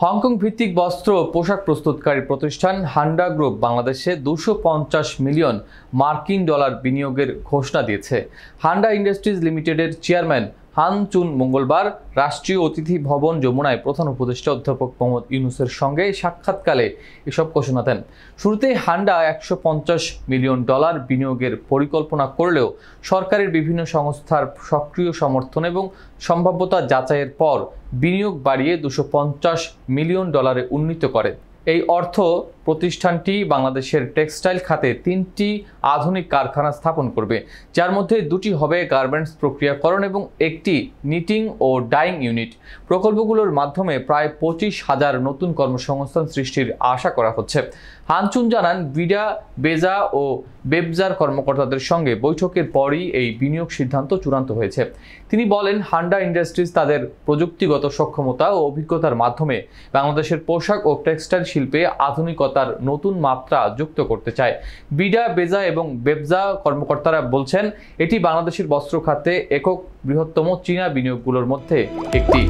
Hong Kong ভিত্তিক বস্ত্র পোশাক প্রস্তুতকারী প্রতিষ্ঠান হান্ডা গ্রুপ বাংলাদেশে 250 মিলিয়ন মার্কিন ডলার বিনিয়োগের ঘোষণা দিয়েছে। হান্ডা ইন্ডাস্ট্রিজ লিমিটেডের চেয়ারম্যান হান চুন মঙ্গলবার রাষ্ট্রীয় অতিথি ভবন যমুনায় প্রধান উপদেষ্টা অধ্যাপক মোহাম্মদ ইউনূসের সঙ্গে সাক্ষাৎকালে এসব ঘোষণা দেন। শুরুতে হান্ডা 150 মিলিয়ন ডলার বিনিয়োগের পরিকল্পনা করলেও সরকারের বিভিন্ন সংস্থার সক্রিয় সমর্থন এবং সম্ভাব্যতা যাচাইয়ের পর বিনিয়োগ বাড়িয়ে 250 মিলিয়ন ডলারে উন্নীত করে। এই অর্থ প্রতিষ্ঠানটি বাংলাদেশের টেক্সটাইল খাতে 3টি আধুনিক কারখানা স্থাপন করবে, যার মধ্যে 2টি হবে গার্মেন্টস প্রক্রিয়াকরণ এবং একটি নিটিং ও ডাইং ইউনিট। প্রকল্পগুলোর মাধ্যমে প্রায় 25,000 নতুন কর্মসংস্থান সৃষ্টির আশা করা হচ্ছে। হানচুন জানান, বিডা, বেজা ও বেবজার কর্মকর্তাদের সঙ্গে বৈঠকের পরই এই বিনিয়োগ সিদ্ধান্ত চূড়ান্ত হয়েছে। তিনি বলেন, হান্ডা ইন্ডাস্ট্রিজ তাদের প্রযুক্তিগত সক্ষমতা ও অভিজ্ঞতার মাধ্যমে বাংলাদেশের পোশাক ও টেক্সটাইল শিল্পে আধুনিকতার নতুন মাত্রা যুক্ত করতে চায়। বিডা, বেজা এবং বেবজা কর্মকর্তারা বলছেন, এটি বাংলাদেশের বস্ত্র খাতে একক বৃহত্তম চীনা বিনিয়োগগুলোর মধ্যে একটি।